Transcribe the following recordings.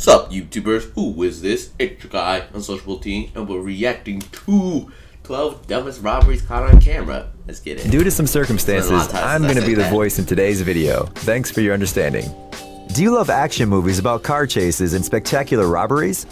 Sup, YouTubers? Who is this? It's your guy, Oscarworthy, and we're reacting to 12 dumbest robberies caught on camera. Let's get it. Due to some circumstances, I'm going to be the voice in today's video. Thanks for your understanding. Do you love action movies about car chases and spectacular robberies?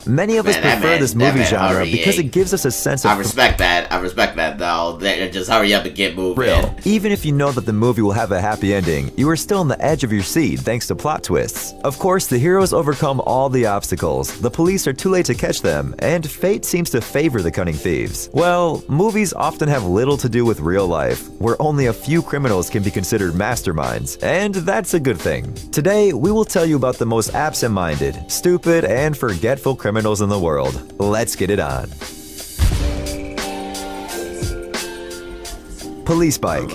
Many of us prefer this movie genre because it gives us a sense of... I respect that though. Just hurry up and get moving. Real. Even if you know that the movie will have a happy ending, you are still on the edge of your seat thanks to plot twists. Of course, the heroes overcome all the obstacles, the police are too late to catch them, and fate seems to favor the cunning thieves. Well, movies often have little to do with real life, where only a few criminals can be considered masterminds, and that's a good thing. Today, we will tell you about the most absent-minded, stupid, and forgetful criminals in the world. Let's get it on. Police bike.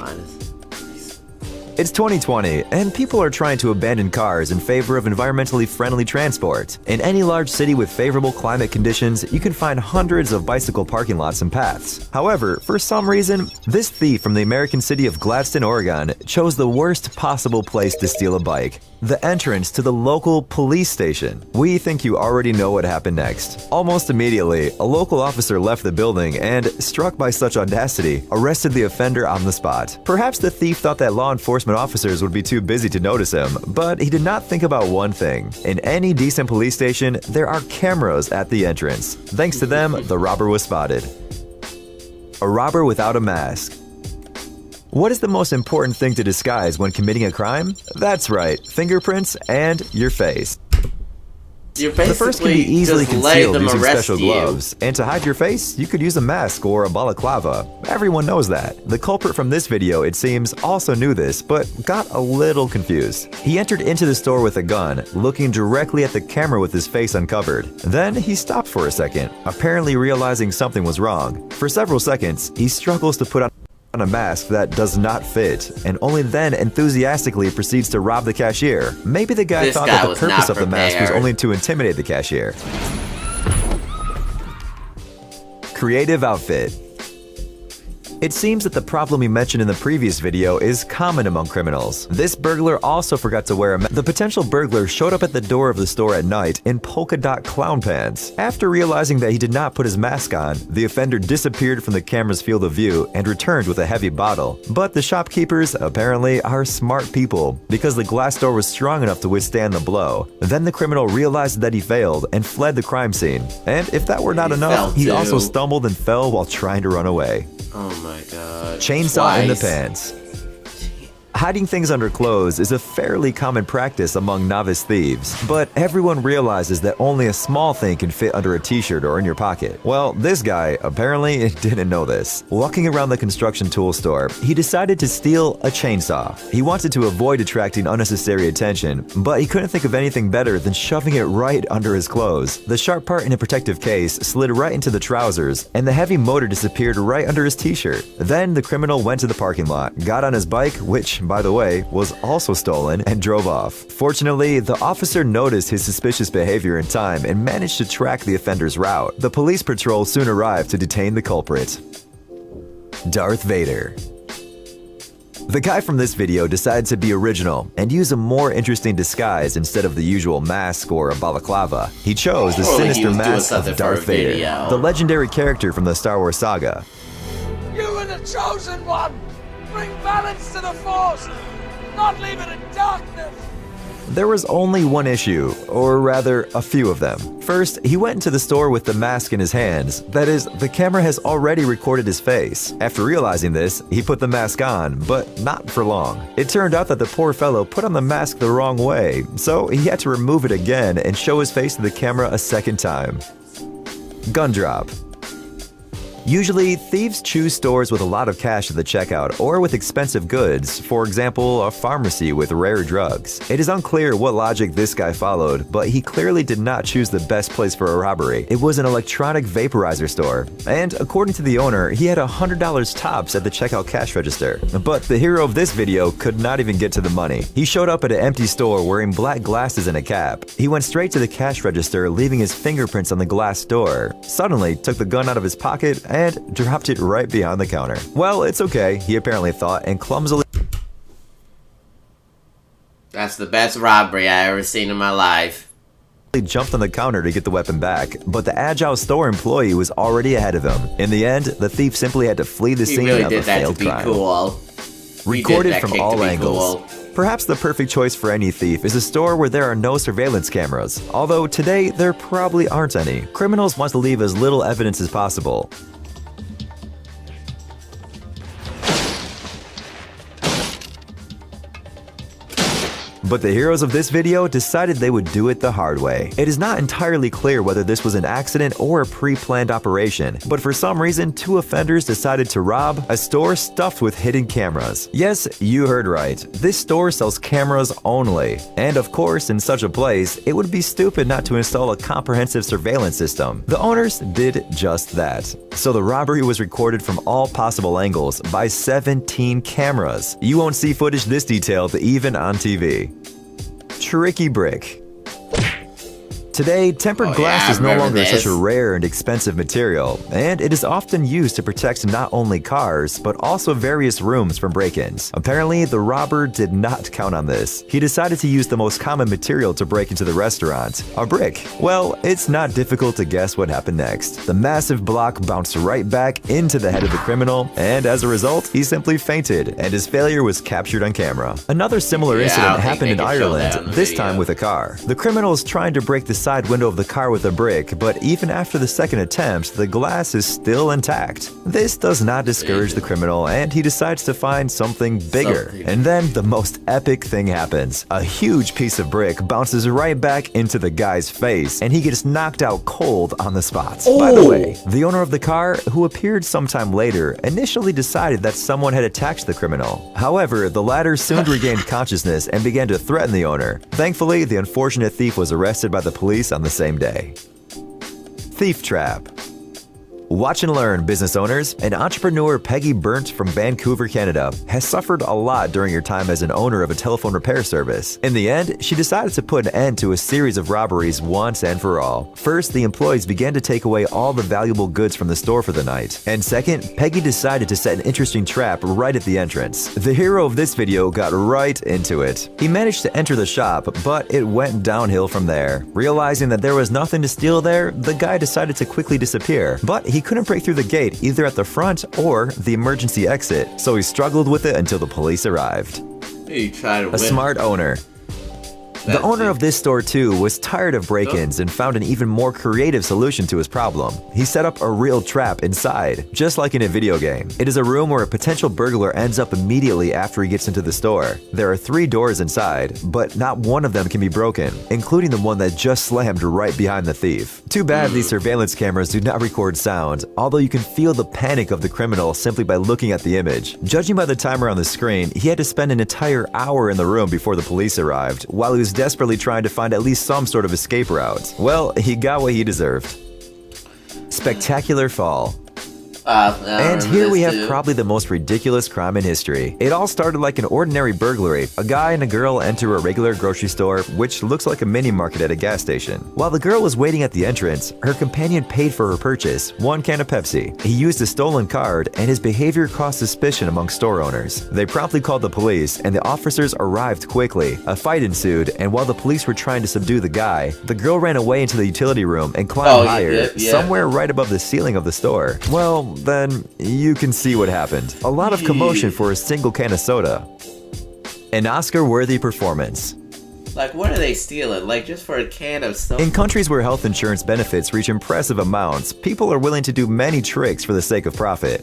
It's 2020, and people are trying to abandon cars in favor of environmentally friendly transport. In any large city with favorable climate conditions, you can find hundreds of bicycle parking lots and paths. However, for some reason, this thief from the American city of Gladstone, Oregon, chose the worst possible place to steal a bike: the entrance to the local police station. We think you already know what happened next. Almost immediately, a local officer left the building and, struck by such audacity, arrested the offender on the spot. Perhaps the thief thought that law enforcement officers would be too busy to notice him, but he did not think about one thing. In any decent police station, there are cameras at the entrance. Thanks to them, the robber was spotted. A robber without a mask. What is the most important thing to disguise when committing a crime? That's right, fingerprints and your face. The first can be easily concealed using special gloves, and to hide your face, you could use a mask or a balaclava. Everyone knows that. The culprit from this video, it seems, also knew this, but got a little confused. He entered into the store with a gun, looking directly at the camera with his face uncovered. Then he stopped for a second, apparently realizing something was wrong. For several seconds, he struggles to put on a mask that does not fit, and only then enthusiastically proceeds to rob the cashier. Maybe the guy thought that the purpose of the mask was only to intimidate the cashier. Creative outfit. It seems that the problem we mentioned in the previous video is common among criminals. This burglar also forgot to wear a mask. The potential burglar showed up at the door of the store at night in polka dot clown pants. After realizing that he did not put his mask on, the offender disappeared from the camera's field of view and returned with a heavy bottle. But the shopkeepers, apparently, are smart people, because the glass door was strong enough to withstand the blow. Then the criminal realized that he failed and fled the crime scene. And if that were not enough, he also stumbled and fell while trying to run away. Oh my god. Chainsaw in the pants. Hiding things under clothes is a fairly common practice among novice thieves, but everyone realizes that only a small thing can fit under a t-shirt or in your pocket. Well, this guy apparently didn't know this. Walking around the construction tool store, he decided to steal a chainsaw. He wanted to avoid attracting unnecessary attention, but he couldn't think of anything better than shoving it right under his clothes. The sharp part in a protective case slid right into the trousers, and the heavy motor disappeared right under his t-shirt. Then the criminal went to the parking lot, got on his bike, which, by the way, was also stolen, and drove off. Fortunately, the officer noticed his suspicious behavior in time and managed to track the offender's route. The police patrol soon arrived to detain the culprit. Darth Vader. The guy from this video decided to be original and use a more interesting disguise instead of the usual mask or a balaclava. He chose the sinister mask of Darth Vader, the legendary character from the Star Wars saga. You are the chosen one! Bring balance to the Force! Not leave it in darkness! There was only one issue, or rather, a few of them. First, he went into the store with the mask in his hands. That is, the camera has already recorded his face. After realizing this, he put the mask on, but not for long. It turned out that the poor fellow put on the mask the wrong way, so he had to remove it again and show his face to the camera a second time. Gun drop. Usually, thieves choose stores with a lot of cash at the checkout or with expensive goods, for example, a pharmacy with rare drugs. It is unclear what logic this guy followed, but he clearly did not choose the best place for a robbery. It was an electronic vaporizer store, and according to the owner, he had $100 tops at the checkout cash register. But the hero of this video could not even get to the money. He showed up at an empty store wearing black glasses and a cap. He went straight to the cash register, leaving his fingerprints on the glass door, suddenly took the gun out of his pocket, and dropped it right behind the counter. Well, it's okay, he apparently thought, and clumsily That's the best robbery I ever seen in my life. He jumped on the counter to get the weapon back, but the agile store employee was already ahead of him. In the end, the thief simply had to flee the scene of a failed crime. Cool. Recorded from all angles. Perhaps the perfect choice for any thief is a store where there are no surveillance cameras, although today there probably aren't any. Criminals want to leave as little evidence as possible. But the heroes of this video decided they would do it the hard way. It is not entirely clear whether this was an accident or a pre-planned operation, but for some reason, two offenders decided to rob a store stuffed with hidden cameras. Yes, you heard right. This store sells cameras only. And of course, in such a place, it would be stupid not to install a comprehensive surveillance system. The owners did just that. So the robbery was recorded from all possible angles by 17 cameras. You won't see footage this detailed even on TV. Tricky brick. Today, tempered glass is no longer such a rare and expensive material, and it is often used to protect not only cars, but also various rooms from break-ins. Apparently, the robber did not count on this. He decided to use the most common material to break into the restaurant, a brick. Well, it's not difficult to guess what happened next. The massive block bounced right back into the head of the criminal, and as a result, he simply fainted, and his failure was captured on camera. Another similar incident happened in Ireland, this time with a car. The criminal is trying to break the side window of the car with a brick, but even after the second attempt, the glass is still intact. This does not discourage the criminal, and he decides to find something bigger. And then the most epic thing happens. A huge piece of brick bounces right back into the guy's face, and he gets knocked out cold on the spot. By the way, the owner of the car, who appeared sometime later, initially decided that someone had attacked the criminal. However, the latter soon regained consciousness and began to threaten the owner. Thankfully, the unfortunate thief was arrested by the police on the same day. Thief trap. Watch and learn, business owners. An entrepreneur, Peggy Burnt from Vancouver, Canada, has suffered a lot during her time as an owner of a telephone repair service. In the end, she decided to put an end to a series of robberies once and for all. First, the employees began to take away all the valuable goods from the store for the night. And second, Peggy decided to set an interesting trap right at the entrance. The hero of this video got right into it. He managed to enter the shop, but it went downhill from there. Realizing that there was nothing to steal there, the guy decided to quickly disappear, but he couldn't break through the gate either at the front or the emergency exit, so he struggled with it until the police arrived. A smart owner. The owner of this store too was tired of break-ins and found an even more creative solution to his problem. He set up a real trap inside, just like in a video game. It is a room where a potential burglar ends up immediately after he gets into the store. There are 3 doors inside, but not one of them can be broken, including the one that just slammed right behind the thief. Too bad these surveillance cameras do not record sound, although you can feel the panic of the criminal simply by looking at the image. Judging by the timer on the screen, he had to spend an entire hour in the room before the police arrived, while he was desperately trying to find at least some sort of escape route. Well, he got what he deserved. Spectacular fall. And here we have probably the most ridiculous crime in history. It all started like an ordinary burglary. A guy and a girl enter a regular grocery store, which looks like a mini market at a gas station. While the girl was waiting at the entrance, her companion paid for her purchase, 1 can of Pepsi. He used a stolen card, and his behavior caused suspicion among store owners. They promptly called the police, and the officers arrived quickly. A fight ensued, and while the police were trying to subdue the guy, the girl ran away into the utility room and climbed higher, somewhere right above the ceiling of the store. Well, then you can see what happened. A lot of commotion for a single can of soda. An Oscar-worthy performance. Like, what are they stealing? Like, just for a can of soda? In countries where health insurance benefits reach impressive amounts, people are willing to do many tricks for the sake of profit.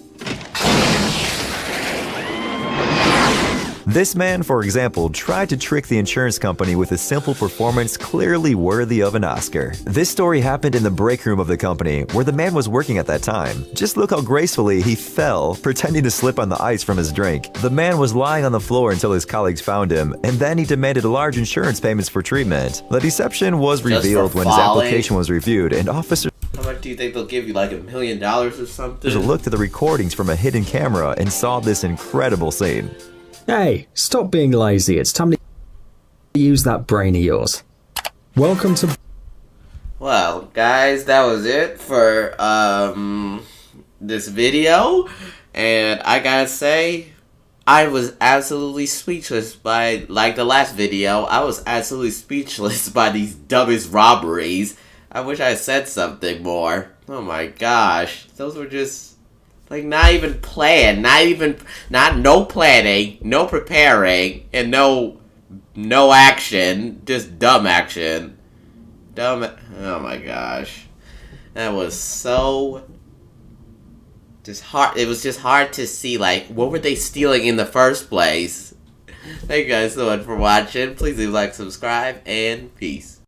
This man, for example, tried to trick the insurance company with a simple performance clearly worthy of an Oscar. This story happened in the break room of the company, where the man was working at that time. Just look how gracefully he fell, pretending to slip on the ice from his drink. The man was lying on the floor until his colleagues found him, and then he demanded large insurance payments for treatment. The deception was revealed when his application was reviewed, and officers... How much do you think they'll give you, like $1 million or something? ...looked at the recordings from a hidden camera and saw this incredible scene. Hey, stop being lazy. It's time to use that brain of yours. Welcome to... Well, guys, that was it for this video. And I gotta say, I was absolutely speechless by, like the last video, I was absolutely speechless by these dumbest robberies. I wish I had said something more. Oh my gosh. Those were just, like, not even planned. No planning, no preparing, and no action. Just dumb action. Oh my gosh. That was so... just hard. It was just hard to see, like, what were they stealing in the first place? Thank you guys so much for watching. Please leave a like, subscribe, and peace.